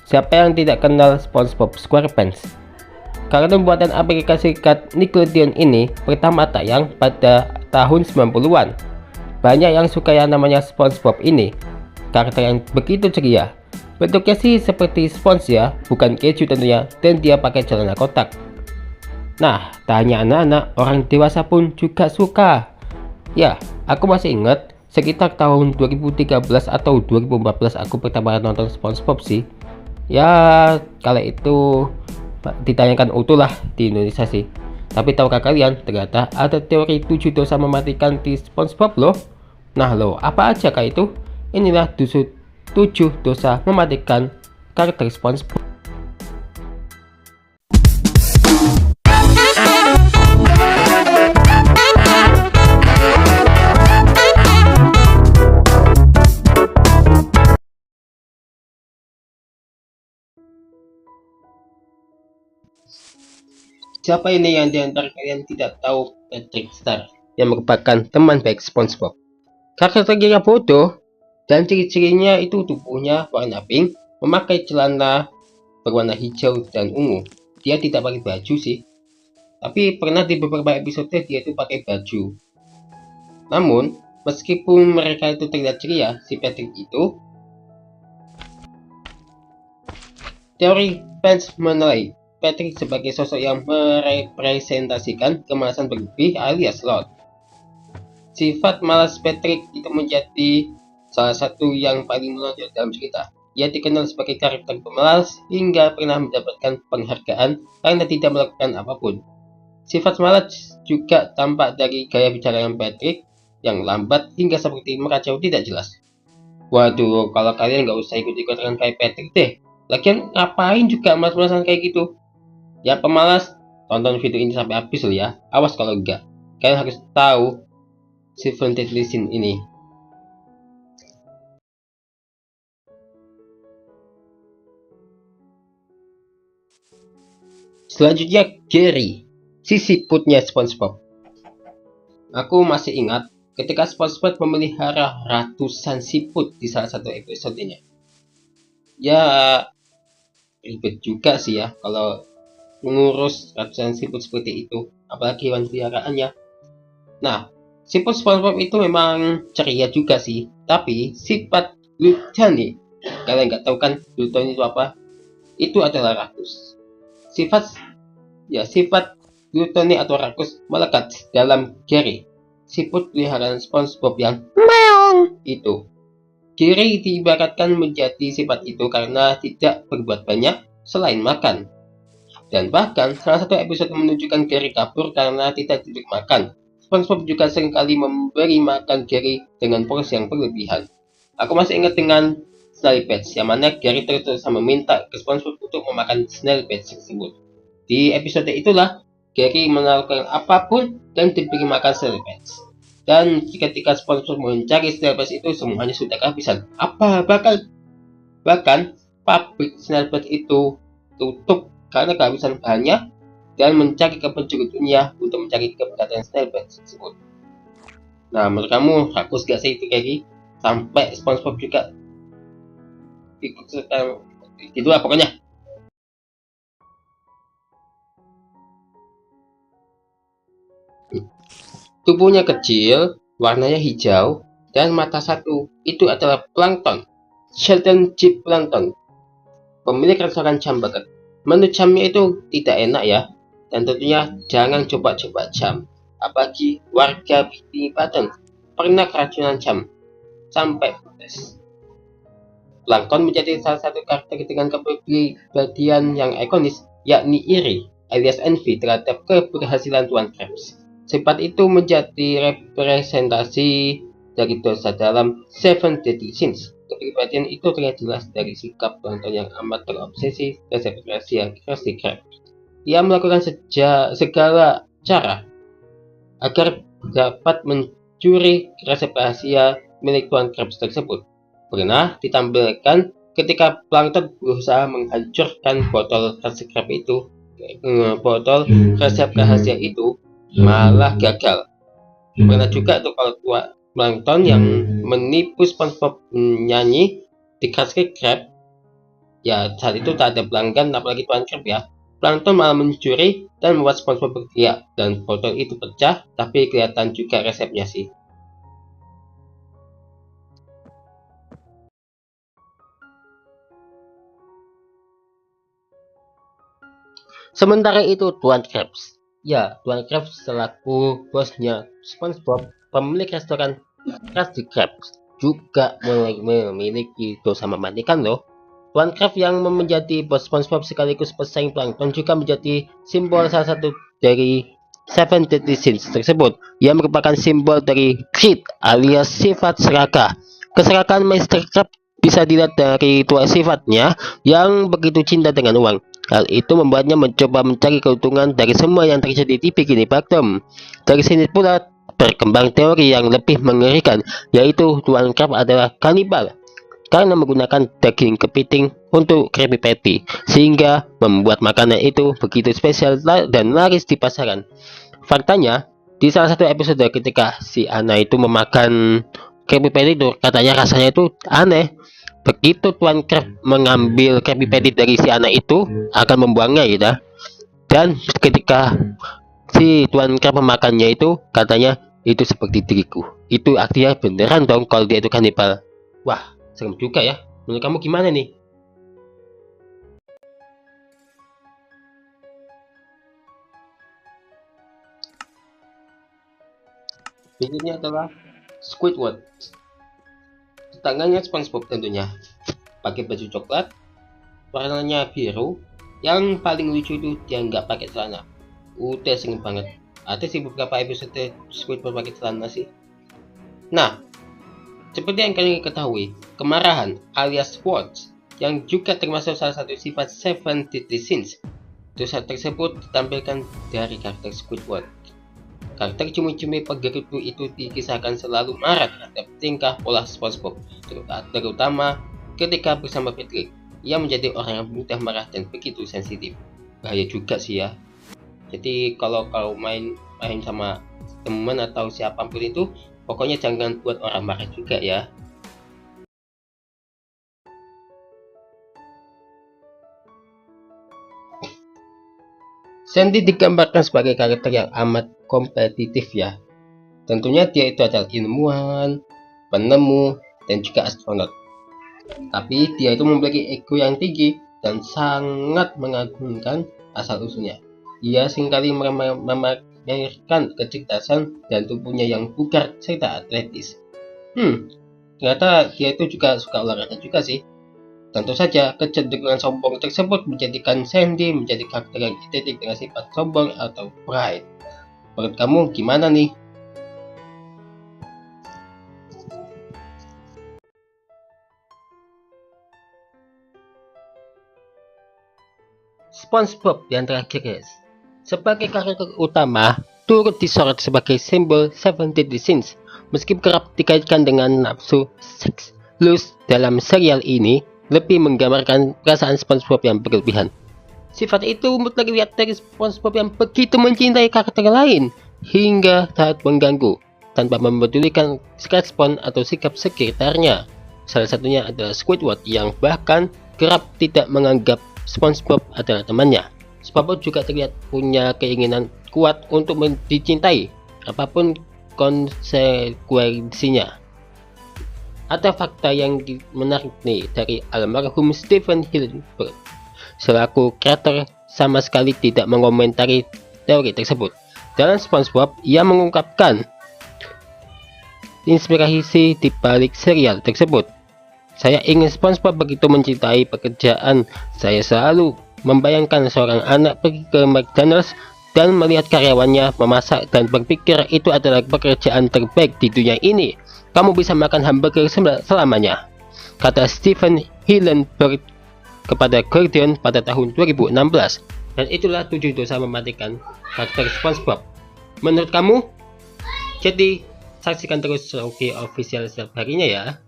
Siapa yang tidak kenal SpongeBob SquarePants? Karena pembuatan Amerika Serikat Nickelodeon ini pertama tayang pada tahun 90-an. Banyak yang suka yang namanya SpongeBob ini. Karakter yang begitu ceria. Bentuknya sih seperti Sponge ya, bukan keju tentunya, dan dia pakai celana kotak. Nah, tak hanya anak-anak, orang dewasa pun juga suka. Ya, aku masih ingat sekitar tahun 2013 atau 2014 aku pertama nonton SpongeBob sih. Ya, kala itu ditayangkan utuh lah di Indonesia sih. Tapi tahukah kalian, ternyata ada teori 7 dosa mematikan di SpongeBob loh. Nah loh, apa aja kah itu? Inilah 7 dosa mematikan karakter SpongeBob. Siapa ini yang diantara kalian tidak tahu Patrick Star, yang merupakan teman baik SpongeBob? Karakternya bodoh, dan ciri-cirinya itu tubuhnya warna pink, memakai celana berwarna hijau dan ungu. Dia tidak pakai baju sih, tapi pernah di beberapa episode dia itu pakai baju. Namun, meskipun mereka itu terlihat ceria, si Patrick itu, teori fans menilai Patrick sebagai sosok yang merepresentasikan kemalasan berlebih alias Lord. Sifat malas Patrick itu menjadi salah satu yang paling menonjol dalam cerita. Ia dikenal sebagai karakter pemalas hingga pernah mendapatkan penghargaan karena tidak melakukan apapun. Sifat malas juga tampak dari gaya bicara yang Patrick yang lambat hingga seperti meracau tidak jelas. Waduh, kalau kalian nggak usah ikut-ikutan kayak Patrick deh. Lagian ngapain juga malas-malasan kayak gitu? Ya pemalas, tonton video ini sampai habis loh ya. Awas kalau enggak. Kalian harus tahu Seven Deadly Sins ini. Selanjutnya Gary, si siputnya SpongeBob. Aku masih ingat ketika SpongeBob memelihara ratusan siput di salah satu episodenya. Ya ribet juga sih ya kalau mengurus ratusan siput seperti itu, apalagi hewan peliharaannya. Nah, siput SpongeBob itu memang ceria juga sih, tapi sifat gluttony, kalian nggak tahu kan gluttony itu apa? Itu adalah rakus. Sifat gluttony atau rakus melekat dalam Gary, siput peliharaan SpongeBob yang meong itu. Gary diibaratkan menjadi sifat itu karena tidak berbuat banyak selain makan. Dan bahkan salah satu episode menunjukkan Gary kabur karena tidak duduk makan. SpongeBob juga seringkali memberi makan Gary dengan porsi yang berlebihan. Aku masih ingat dengan Snail Patch, yang mana Gary terus meminta ke SpongeBob untuk memakan Snail Patch tersebut. Di episode itulah Gary menawarkan apapun dan diberi makan Snail Patch. Dan ketika SpongeBob mencari Snail Patch itu semuanya sudah kehabisan. Bahkan pabrik Snail Patch itu tutup karena kehabisan bahannya dan mencari ke penjuru dunia untuk mencari keberadaan Snail Patch tersebut. Nah, menurut kamu rakus gak sih itu Gary? Sampai SpongeBob juga ikut serta gitu lah pokoknya. Tubuhnya kecil, warnanya hijau, dan mata satu. Itu adalah Plankton, Sheldon Jeep Plankton, pemilik restoran jam banget. Menu jamnya itu tidak enak ya, dan tentunya jangan coba-coba jam. Apalagi warga Bikini Bottom pernah keracunan jam sampai protes. Plankton menjadi salah satu karakter dengan kepribadian yang ikonis, yakni iri alias envy terhadap keberhasilan Tuan Krabs. Sifat itu menjadi representasi dari dosa dalam Seven Deadly Sins. Kepribadian itu terlihat jelas dari sikap Plankton yang amat terobsesi terhadap rahasia Krusty Krab. Ia melakukan segala cara agar dapat mencuri resep rahasia milik Tuan Krabs tersebut. Pernah ditampilkan ketika Plankton berusaha menghancurkan botol Krusty Krab itu, botol resep rahasia itu malah gagal. Pernah juga tuh kalau Plankton yang menipu SpongeBob nyanyi di Krusty Krab Ya, saat itu tak ada pelanggan, apalagi Tuan Krab ya. Plankton malah mencuri dan membuat SpongeBob berteriak, dan botol itu pecah, tapi kelihatan juga resepnya sih. Sementara itu Tuan Krabs. Ya, Tuan Krabs selaku bosnya SpongeBob, pemilik restoran Krusty Krabs, juga memiliki dosa mematikan loh. Tuan Krabs yang menjadi bos SpongeBob sekaligus pesaing Plankton juga menjadi simbol salah satu dari Seven Deadly Sins tersebut, yang merupakan simbol dari greed alias sifat serakah. Keserakahan Mr. Krabs bisa dilihat dari dua sifatnya yang begitu cinta dengan uang. Hal itu membuatnya mencoba mencari keuntungan dari semua yang terjadi di Bikini Bottom. Dari sini pula berkembang teori yang lebih mengerikan, yaitu Tuan Krabs adalah kanibal karena menggunakan daging kepiting untuk Krabby Patty, sehingga membuat makanan itu begitu spesial dan laris di pasaran. Faktanya, di salah satu episode ketika si Anna itu memakan Krabby Patty itu, katanya rasanya itu aneh. Begitu Tuan Krabs mengambil Krabby Patty dari si anak itu, akan membuangnya gitu. Dan ketika si Tuan Krabs memakannya itu, katanya itu seperti diriku. Itu artinya beneran dong kalau dia itu kanibal. Wah, serem juga ya. Menurut kamu gimana nih? Berikutnya adalah Squidward. Tetangganya SpongeBob tentunya. Pakai baju coklat, warnanya biru. Yang paling lucu itu dia nggak pakai celana. Udah sering banget. Ada sih beberapa episode Squidward pakai celana sih. Nah, seperti yang kalian ketahui, kemarahan alias words yang juga termasuk salah satu sifat Seven Deadly Sins. Dosa tersebut ditampilkan dari karakter Squidward. Karakter cumi-cumi penggerutu itu dikisahkan selalu marah terhadap tingkah pola SpongeBob, terutama ketika bersama Patrick. Ia menjadi orang yang mudah marah dan begitu sensitif. Bahaya juga sih ya. Jadi kalau main sama teman atau siapapun itu, pokoknya jangan buat orang marah juga ya. Sandy digambarkan sebagai karakter yang amat kompetitif ya. Tentunya dia itu adalah ilmuwan, penemu, dan juga astronot. Tapi dia itu memiliki ego yang tinggi dan sangat mengagumkan asal-usulnya. Ia seringkali memamerkan kecerdasan dan tubuhnya yang bugar serta atletis. Ternyata dia itu juga suka olahraga juga sih. Tentu saja, kecenderungan sombong tersebut menjadikan Sandy menjadi karakter yang identik dengan sifat sombong atau pride. Menurut kamu gimana nih? SpongeBob yang terakhir guys, sebagai karakter utama, turut disorot sebagai simbol Seven Deadly Sins. Meski kerap dikaitkan dengan nafsu seks, lust dalam serial ini lebih menggambarkan perasaan SpongeBob yang berlebihan. Sifat itu mutlak terlihat dari SpongeBob yang begitu mencintai karakter lain hingga saat mengganggu tanpa mempedulikan respon atau sikap sekitarnya. Salah satunya adalah Squidward yang bahkan kerap tidak menganggap SpongeBob adalah temannya. SpongeBob juga terlihat punya keinginan kuat untuk dicintai, apapun konsekuensinya. Ada fakta yang menarik nih dari almarhum Stephen Hillenburg. Selaku kreator sama sekali tidak mengomentari teori tersebut. Dalam SpongeBob, ia mengungkapkan inspirasi di balik serial tersebut. Saya ingin SpongeBob begitu mencintai pekerjaan. Saya selalu membayangkan seorang anak pergi ke McDonald's dan melihat karyawannya memasak dan berpikir itu adalah pekerjaan terbaik di dunia ini. Kamu bisa makan hamburger selamanya, kata Stephen Hillenburg kepada Guardian pada tahun 2016. Dan itulah 7 dosa mematikan karakter SpongeBob. Menurut kamu? Jadi saksikan terus Shopee official setiap harinya ya.